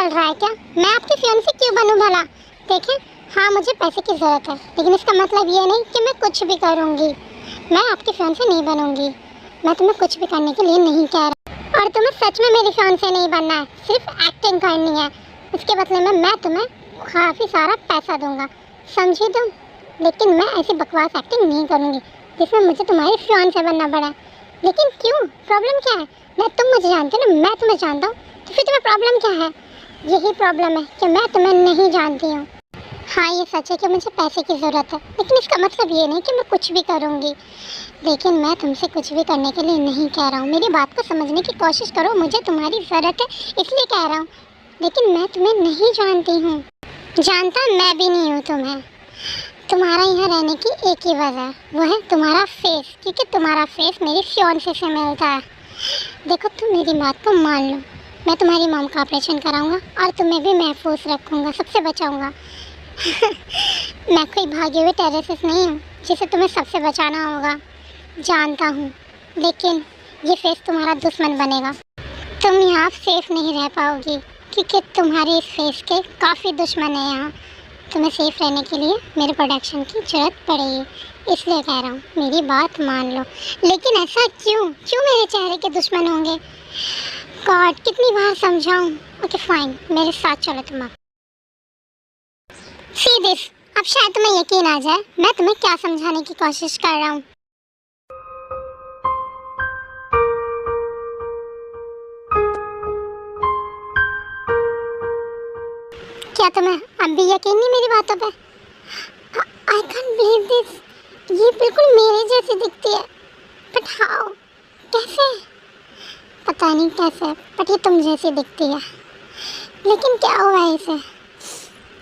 चल रहा है क्या? मैं आपकी फियांसी क्यों बनूं भला? देखें, हाँ मुझे पैसे की ज़रूरत है, लेकिन इसका मतलब ये नहीं कि मैं कुछ भी करूँगी। मैं आपकी फियांसी नहीं बनूँगी। मैं तुम्हें कुछ भी करने के लिए नहीं कह रहा। और तुम्हें सच में मेरी फियांसी नहीं बनना है, सिर्फ एक्टिंग करनी है। उसके बदले में मैं तुम्हें काफ़ी सारा पैसा दूँगा, समझी तुम? लेकिन मैं ऐसी बकवास एक्टिंग नहीं करूँगी जिसमें मुझे तुम्हारी फियांसी बनना पड़ा। लेकिन क्यों? प्रॉब्लम क्या है? मैं तुम मुझे जानते हो ना, मैं तुम्हें जानता हूँ, तो फिर तुम्हें प्रॉब्लम क्या है? यही प्रॉब्लम है कि मैं तुम्हें नहीं जानती हूँ। हाँ ये सच है कि मुझे पैसे की ज़रूरत है, लेकिन इसका मतलब ये नहीं कि मैं कुछ भी करूँगी। लेकिन मैं तुमसे कुछ भी करने के लिए नहीं कह रहा हूँ। मेरी बात को समझने की कोशिश करो। मुझे तुम्हारी ज़रूरत है इसलिए कह रहा हूँ, लेकिन मैं तुम्हें नहीं जानती हूँ। जानता मैं भी नहीं हूँ तुम्हें। तुम्हारा यहाँ रहने की एक ही वजह है, वो है तुम्हारा फेस, क्योंकि तुम्हारा फेस मेरी फियांसे से मिलता है। देखो तुम मेरी बात को मान लो, मैं तुम्हारी मॉम का ऑपरेशन कराऊंगा और तुम्हें भी महफूज रखूंगा, सबसे बचाऊंगा। मैं कोई भागे हुए टेररिस्ट नहीं हूँ जिसे तुम्हें सबसे बचाना होगा, जानता हूँ। लेकिन ये फेस तुम्हारा दुश्मन बनेगा। तुम यहाँ सेफ नहीं रह पाओगी, क्योंकि तुम्हारे इस फेस के काफ़ी दुश्मन हैं यहाँ। तुम्हें सेफ रहने के लिए मेरे प्रोटेक्शन की ज़रूरत पड़ेगी, इसलिए कह रहा हूँ मेरी बात मान लो। लेकिन ऐसा क्यों मेरे चेहरे के दुश्मन होंगे? गॉड, कितनी बार समझाऊँ? ओके फाइन, मेरे साथ चलो तुम। सी दिस, अब शायद तुम्हें यकीन आ जाए मैं तुम्हें क्या समझाने की कोशिश कर रहा हूँ। क्या तुम्हें अब भी यकीन नहीं मेरी बातों पे? आई कैन बिलीव दिस, ये बिल्कुल मेरे जैसी दिखती है। But how? कैसे? पता नहीं कैसे, बट ये तुम जैसी दिखती है। लेकिन क्या हुआ इसे?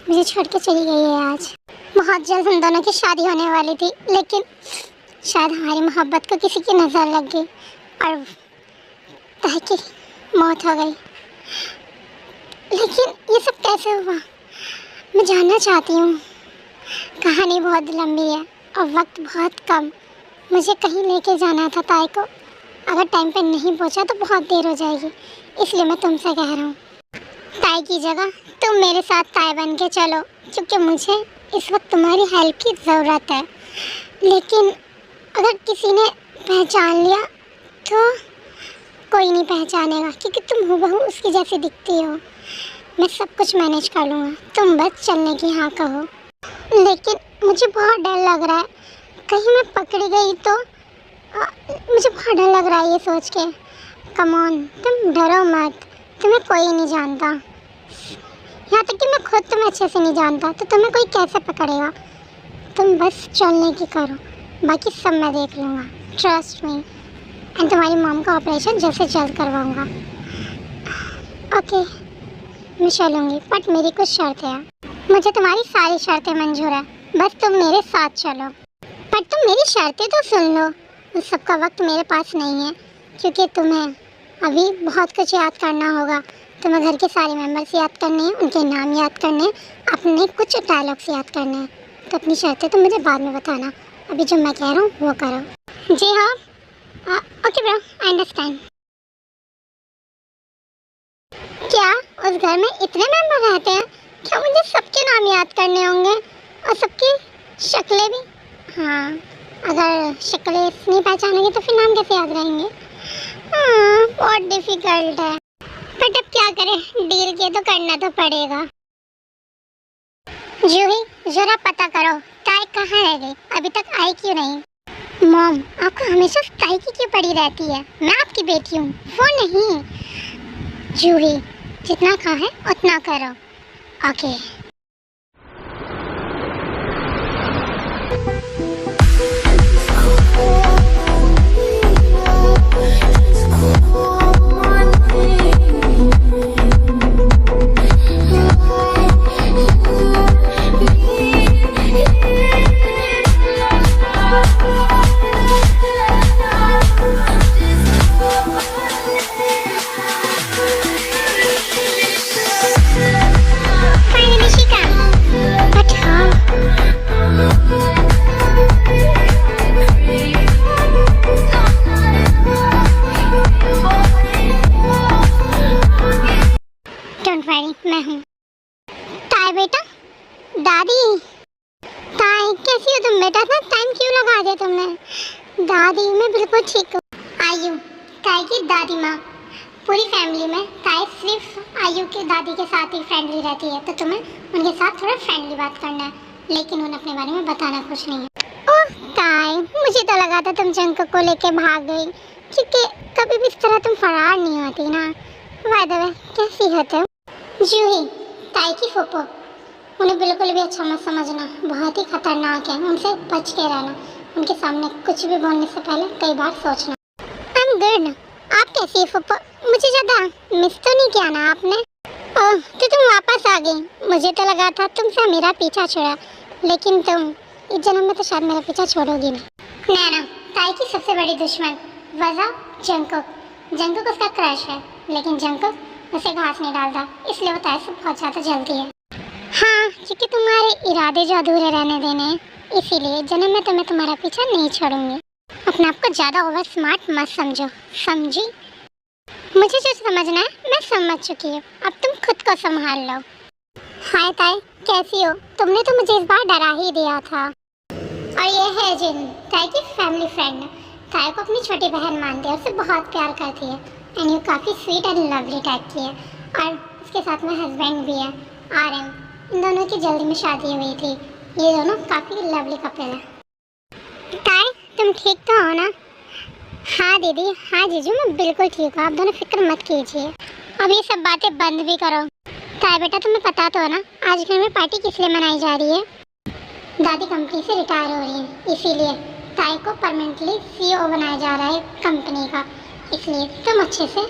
मुझे छोड़ के चली गई है आज। बहुत जल्द हम दोनों की शादी होने वाली थी, लेकिन शायद हमारी मोहब्बत को किसी की नज़र लग गई और ताकि मौत हो गई। लेकिन ये सब कैसे हुआ? मैं जानना चाहती हूँ। कहानी बहुत लंबी है और वक्त बहुत कम। मुझे कहीं लेके जाना था ताई को, अगर टाइम पे नहीं पहुँचा तो बहुत देर हो जाएगी, इसलिए मैं तुमसे कह रहा हूँ ताई की जगह तुम मेरे साथ ताई बन के चलो, क्योंकि मुझे इस वक्त तुम्हारी हेल्प की ज़रूरत है। लेकिन अगर किसी ने पहचान लिया तो? कोई नहीं पहचानेगा, क्योंकि तुम हूबहू उसकी जैसी दिखती हो। मैं सब कुछ मैनेज कर लूँगा, तुम बस चलने की हाँ कहो। लेकिन मुझे बहुत डर लग रहा है, कहीं मैं पकड़ी गई तो? मुझे बहुत डर लग रहा है ये सोच के। कम ऑन, तुम डरो मत, तुम्हें कोई नहीं जानता। यहाँ तक कि मैं खुद तुम्हें अच्छे से नहीं जानता, तो तुम्हें कोई कैसे पकड़ेगा? तुम बस चलने की करो, बाकी सब मैं देख लूँगा, ट्रस्ट मी। एंड तुम्हारी मॉम का ऑपरेशन जल्द से जल्द करवाऊँगा। ओके, मैं चलूँगी, बट मेरी कुछ शर्तें हैं। मुझे तुम्हारी सारी शर्तें मंजूर है, बस तुम मेरे साथ चलो। पर तुम मेरी शर्तें तो सुन लो। उस सब का वक्त मेरे पास नहीं है, क्योंकि तुम्हें अभी बहुत कुछ याद करना होगा। तुम्हें घर के सारे मेंबर्स याद करने हैं, उनके नाम याद करने हैं, अपने कुछ डायलॉग्स याद करने हैं। तो अपनी शर्तें तुम मुझे बाद में बताना, अभी जो मैं कह रहा हूँ वो करो। जी हाँ, ओके ब्रो, आई अंडरस्टैंड। क्या उस घर में इतने मेंबर रहते हैं? क्या मुझे सबके नाम याद करने होंगे और सबकी शक्लें भी? हाँ, अगर शक्लें नहीं पहचानोगे तो फिर नाम कैसे याद रहेंगे? हाँ, बहुत डिफिकल्ट है, बट अब क्या करें, डील किए तो करना तो पड़ेगा। जूही, जरा पता करो ताई कहाँ रह गई, अभी तक आई क्यों नहीं? मॉम, आपको हमेशा ताई की क्यों पड़ी रहती है? मैं आपकी बेटी हूँ, वो नहीं। जूही, जितना कहा है उतना करो, ओके। दादी मैं बिल्कुल ठीक हूँ। आयु, ताई की दादी माँ। पूरी फैमिली में ताई सिर्फ आयु की दादी के साथ ही फ्रेंडली रहती है, तो तुम्हें उनके साथ थोड़ा फ्रेंडली बात करना है, लेकिन उन्हें अपने बारे में बताना कुछ नहीं है। ओह ताई, मुझे तो लगा था तुम जंकुक को लेके भाग गई, क्योंकि कभी भी इस तरह तुम फरार नहीं होती ना। बाय द वे, कैसी हो तुम? जूही, ताई की फूफो। उन्हें बिल्कुल भी अच्छा मत समझना, बहुत ही खतरनाक है, उनसे बच के रहना। उनके सामने कुछ भी बोलने से पहले कई बार सोचना। I'm good। आप कैसी है फूफो? मुझे ज़्यादा मिस तो नहीं किया ना आपने? ओह, तो तुम वापस आ गई। मुझे तो लगा था तुमसे मेरा पीछा छोड़ा, लेकिन तुम इस जन्म में तो शायद मेरा पीछा छोड़ोगी नहीं। नैना, ताई की सबसे बड़ी दुश्मन वजह जंकुक। जंकुक उसका क्रश है, लेकिन जंकुक उसे घास नहीं डालता, इसलिए वो ताई से बहुत ज़्यादा जलती है। हाँ, क्योंकि तुम्हारे इरादे जो अधूरे रहने देने हैं, इसीलिए जन्म में तुम्हें तुम्हारा पीछा नहीं छोड़ूंगी। अपने आप को ज़्यादा ओवर स्मार्ट मत समझो, समझी? मुझे जो समझना है मैं समझ चुकी हूँ, अब तुम खुद को संभाल लो। हाय ताई, कैसी हो? तुमने तो मुझे इस बार डरा ही दिया था। और ये है जिन, ताई की फैमिली फ्रेंड। ताई को अपनी छोटी बहन मानती है, उससे बहुत प्यार करती है, एंड ये काफ़ी स्वीट एंड लवली टाइप की है। और उसके साथ में हस्बैंड भी है, RM। इन दोनों की जल्दी में शादी हुई थी। ये दोनों काफ़ी लवली कपल है। ताई, तुम ठीक तो हो ना? हाँ दीदी, हाँ जीजू, मैं बिल्कुल ठीक हूँ, आप दोनों फिक्र मत कीजिए। अब ये सब बातें बंद भी करो। ताई बेटा, तुम्हें पता तो है ना आज घर में पार्टी किस लिए मनाई जा रही है? दादी कंपनी से रिटायर हो रही है, इसीलिए ताई को परमानेंटली CEO बनाया जा रहा है कंपनी का। इसलिए तुम अच्छे से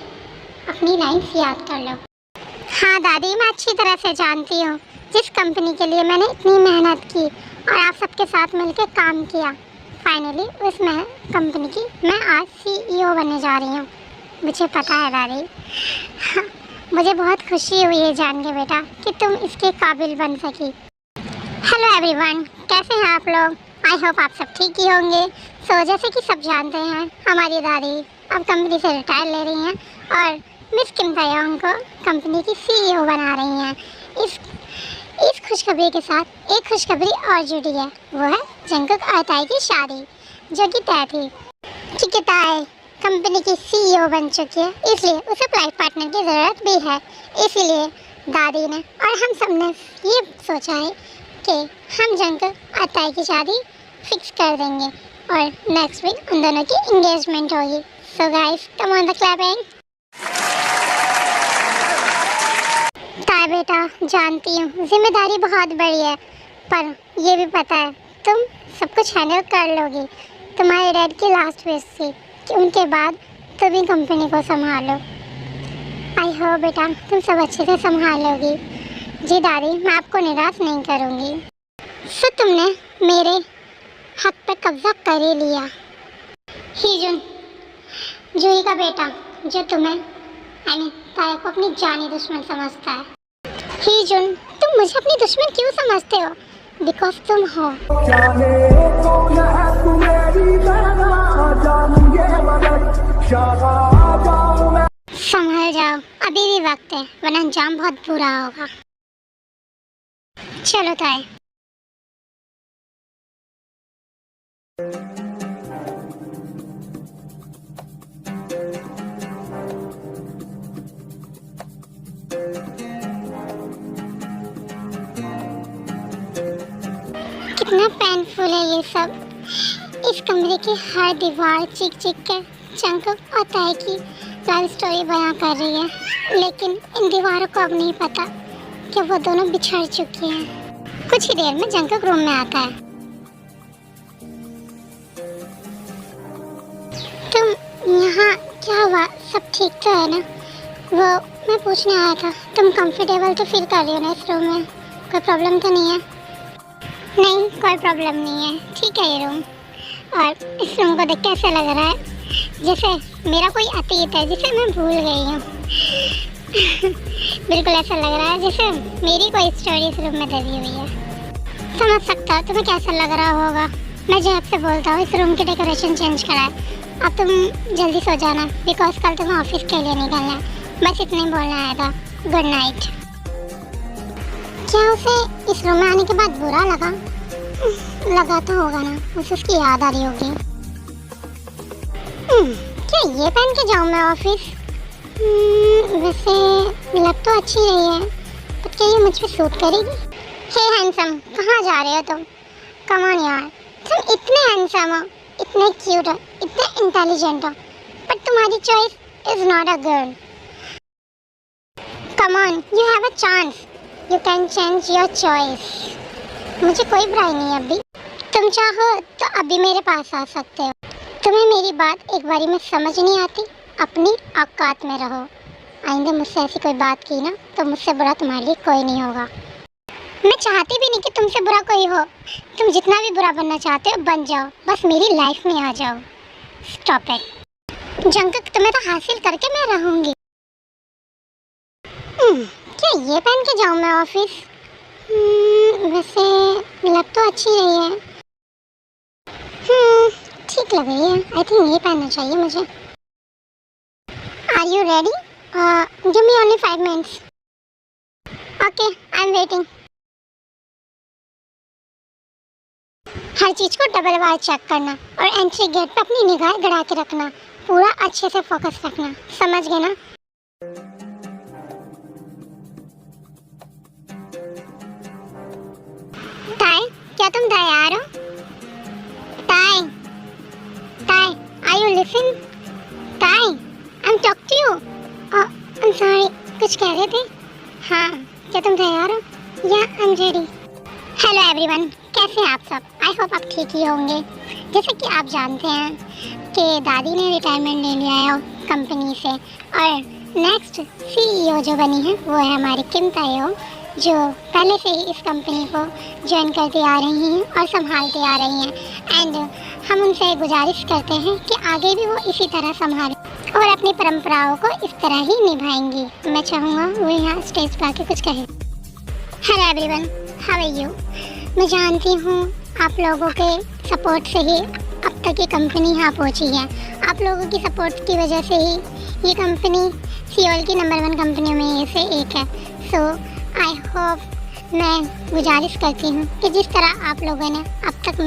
अपनी लाइन्स याद कर लो। हाँ दादी, मैं अच्छी तरह से जानती हूँ जिस कंपनी के लिए मैंने इतनी मेहनत की और आप सबके साथ मिलकर काम किया, फाइनली उस कंपनी की मैं आज CEO बनने जा रही हूँ। मुझे पता है दादी। हाँ, मुझे बहुत खुशी हुई है जान के बेटा कि तुम इसके काबिल बन सकी। हेलो एवरीवन, कैसे हैं आप लोग? आई होप आप सब ठीक ही होंगे। सो जैसे कि सब जानते हैं, हमारी दादी अब कंपनी से रिटायर ले रही हैं और मिस किम तायोंग को कंपनी की CEO बना रही हैं। इस खुशखबरी के साथ एक खुशखबरी और जुड़ी है, वो है जंकुक और ताई की शादी, जो कि तय थी। क्योंकि ताई कंपनी की CEO बन चुकी है, इसलिए उसे लाइफ पार्टनर की ज़रूरत भी है। इसीलिए दादी ने और हम सब ने ये सोचा है कि हम जंकुक और ताई की शादी फिक्स कर देंगे और नेक्स्ट वीक उन दोनों की एंगेजमेंट होगी। So guys, come on the clapping. ताई बेटा, जानती हूँ जिम्मेदारी बहुत बड़ी है, पर ये भी पता है तुम सब कुछ हैंडल कर लोगी। तुम्हारे डैड की लास्ट विश थी कि उनके बाद तुम ही कंपनी को संभालो। आई होप बेटा तुम सब अच्छे से संभालोगी। जी दादी, मैं आपको निराश नहीं करूँगी। सो तुमने मेरे हक पे कब्जा कर ही लिया। हीजुन, जूही का बेटा, जो तुम्हें ताई को अपनी जानी दुश्मन समझता है। हीजुन, तुम मुझे अपनी दुश्मन क्यों समझते हो? बिकॉज तुम हो। संभल जाओ, अभी भी वक्त है, वरना अंजाम बहुत बुरा होगा। चलो ताई। कितना पेनफुल है ये सब। इस कमरे की हर दीवार चीख चीख कर जंकुक और ताई की लव स्टोरी बयां कर रही है, लेकिन इन दीवारों को अब नहीं पता कि वो दोनों बिछड़ चुके हैं। कुछ ही देर में जंकुक रूम में आता है। तुम यहाँ क्या हुआ? सब ठीक तो है ना? वो मैं पूछने आया था, तुम कंफर्टेबल तो फील कर रही हो ना इस रूम में? कोई प्रॉब्लम तो नहीं है? नहीं, कोई प्रॉब्लम नहीं है, ठीक है ये रूम। और इस रूम को देख के ऐसा लग रहा है जैसे मेरा कोई अतीत है जिसे मैं भूल गई हूँ। बिल्कुल ऐसा लग रहा है जैसे मेरी कोई स्टोरी इस रूम में दबी हुई है। समझ सकता हूँ तुम्हें कैसा लग रहा होगा। मैं जो आपसे बोलता हूँ, इस रूम की डेकोरेशन चेंज करा है। अब तुम जल्दी सो जाना, बिकॉज कल तुम्हें ऑफिस के लिए निकलना है। बस इतना ही बोलना आया था। Good night. क्या उसे इस रूम में आने के बाद बुरा लगा? लगा तो होगा ना, उसे उसकी याद आ रही होगी। क्या ये पहन के जाऊँ मैं ऑफिस? वैसे लग तो अच्छी रही है, पर क्या ये मुझ पे सूट करेगी? हे हैंडसम, कहाँ जा रहे हो तुम? कम ऑन यार, तुम इतने हैंडसम हो, इतने क्यूट हो, इतने इंटेलिजेंट हो, पर तुम्हारी choice is not a girl. Come on, you have a chance, you can change your choice. मुझे कोई बुराई नहीं है अभी, तुम चाहो तो अभी मेरे पास आ सकते हो। तुम्हें मेरी बात एक बारी में समझ नहीं आती? अपनी औकात में रहो। आइंदा मुझसे ऐसी कोई बात की ना तो मुझसे बुरा तुम्हारे लिए कोई नहीं होगा। मैं चाहती भी नहीं कि तुमसे बुरा कोई हो। तुम जितना भी बुरा बनना चाहते हो बन जाओ, बस मेरी लाइफ में आ जाओ। Stop it. जंकक, तुम्हें तो हासिल करके मैं रहूँगी। क्या ये पहन के जाऊँ मैं ऑफिस? वैसे लग तो अच्छी रही है। ठीक लग रही है। आई थिंक ये पहनना चाहिए मुझे। Are you ready? Give me only 5 minutes. Okay, I am waiting. हर चीज़ को डबल बार चेक करना और एंट्री गेट पे अपनी निगाह गड़ा के रखना। पूरा अच्छे से फोकस रखना, समझ गए ना? ताई, क्या तुम तैयार हो? ताई, ताई, आर यू लिसन? ताई, I am talk to you. I am sorry, कुछ कह रहे थे? हाँ, क्या तुम तैयार हो? या I am ready. Hello everyone, कैसे हैं आप सब? आई होप आप ठीक ही होंगे। जैसे कि आप जानते हैं कि दादी ने रिटायरमेंट ले लिया है कंपनी से, और नेक्स्ट सीईओ जो बनी है वो है हमारी किम ताई-ओ, जो पहले से ही इस कंपनी को ज्वाइन करती आ रही हैं और संभालती आ रही हैं। एंड हम उनसे गुजारिश करते हैं कि आगे भी वो इसी तरह संभालें और अपनी परंपराओं को इस तरह ही निभाएंगी। मैं चाहूँगा वो यहाँ स्टेज पर आके कुछ कहें। Hello everyone, how are you? मैं जानती हूँ आप लोगों के सपोर्ट से ही अब तक ये कंपनी यहाँ पहुँची है। आप लोगों की सपोर्ट की वजह से ही ये कंपनी सियोल की नंबर 1 कंपनियों में से एक है। सो आई होप, मैं गुजारिश करती हूँ कि जिस तरह आप लोगों ने अब तक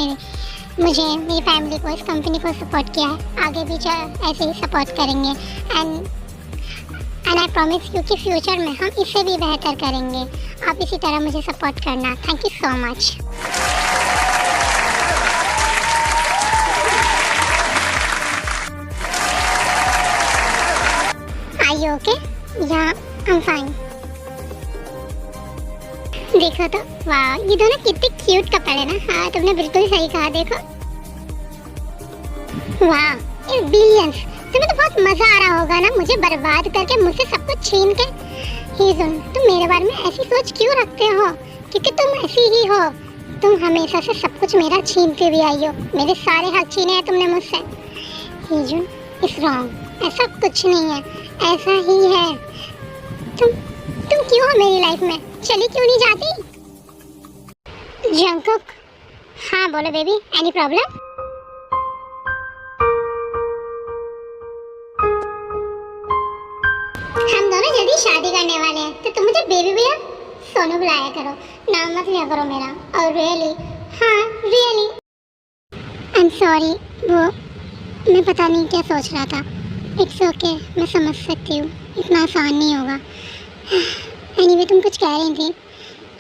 मुझे मेरी फैमिली को, इस कंपनी को सपोर्ट किया है, आगे भी ऐसे ही सपोर्ट करेंगे। एंड आई प्रॉमिस यू कि फ्यूचर में हम इससे भी बेहतर करेंगे। आप इसी तरह मुझे सपोर्ट करना। Thank you so much. Are you okay? या आई एम फाइन। देखो तो, वाह, ये दोनों कितने क्यूट कपल है ना। हाँ, तुमने बिल्कुल सही कहा। देखो, वाह, इस बिलियंस, तुम्हें तो बहुत मजा आ रहा होगा ना मुझे बर्बाद करके, मुझसे सब कुछ छीन के। हीजुन, तुम मेरे बारे में ऐसी सोच क्यों रखते हो? क्योंकि तुम ऐसी ही हो। तुम हमेशा से सब कुछ मेरा छीनते भी आई हो। मेरे सारे हक छीने हैं तुमने मुझसे। हीजुन इज रॉन्ग, ऐसा कुछ नहीं है, ऐसा ही है। तुम क्यों हो मेरी लाइफ में? चली क्यों नहीं जाती? जंकुक, हाँ बोलो बेबी, एनी प्रॉब्लम? हम दोनों जल्दी शादी करने वाले हैं, तो तुम मुझे बेबी भैया सोनू बुलाया करो, नाम मत लिया करो मेरा। और रियली, हाँ रियली, आई एम सॉरी, वो मैं पता नहीं क्या सोच रहा था। इट्स ओके, मैं समझ सकती हूँ, इतना आसान नहीं होगा। एनीवे, तुम कुछ कह रही थी?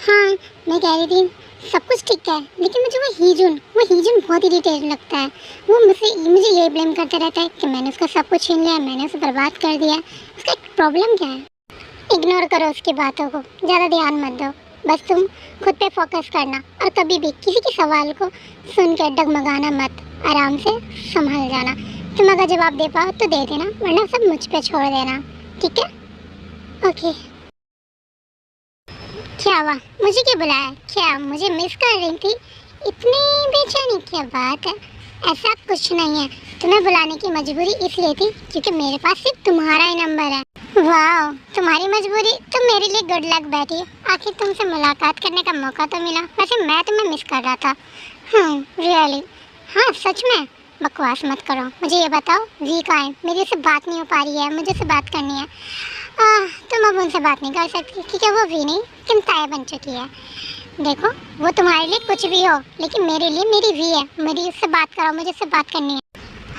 हाँ, मैं कह रही थी सब कुछ ठीक है, लेकिन मुझे वो हीजुन बहुत इरिटेट लगता है। वो मुझे ये ब्लेम करता रहता है कि मैंने उसका सब कुछ छीन लिया, मैंने उसे बर्बाद कर दिया। उसका एक प्रॉब्लम क्या है? इग्नोर करो उसकी बातों को, ज़्यादा ध्यान मत दो। बस तुम खुद पे फोकस करना और कभी भी किसी के सवाल को सुनकर डगमगाना मत, आराम से संभल जाना। तुम अगर जवाब दे पाओ तो दे देना, वरना सब मुझ पे छोड़ देना, ठीक है? ओके। क्या हुआ? मुझे क्या बुलाया? क्या मुझे मिस कर रही थी? इतनी बेचैनी क्या बात है? ऐसा कुछ नहीं है, तुम्हें बुलाने की मजबूरी इसलिए थी क्योंकि मेरे पास सिर्फ तुम्हारा ही नंबर है। वाह, तुम्हारी मजबूरी तो मेरे लिए गुड लक बैठी। आखिर तुमसे मुलाकात करने का मौका तो मिला। वैसे मैं तुम्हें मिस कर रहा था। रियली? हाँ सच में? बकवास मत करो। मुझे ये बताओ, वी कहाँ है? मेरी से बात नहीं हो पा रही है, मुझे से बात करनी है। तुम अब उनसे बात नहीं कर सकती क्योंकि वो वी नहीं, किम ताई बन चुकी है। देखो, वो तुम्हारे लिए कुछ भी हो, लेकिन मेरे लिए मेरी वी है। मेरी उससे बात करो, मुझे उससे बात करनी है।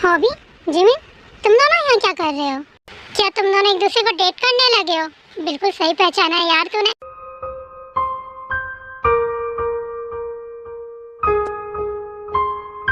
हॉबी? जिमिन? तुम दोनों यहाँ क्या कर रहे हो? क्या तुम दोनों एक दूसरे को डेट करने लगे हो? बिल्कुल सही पहचाना है यार तूने।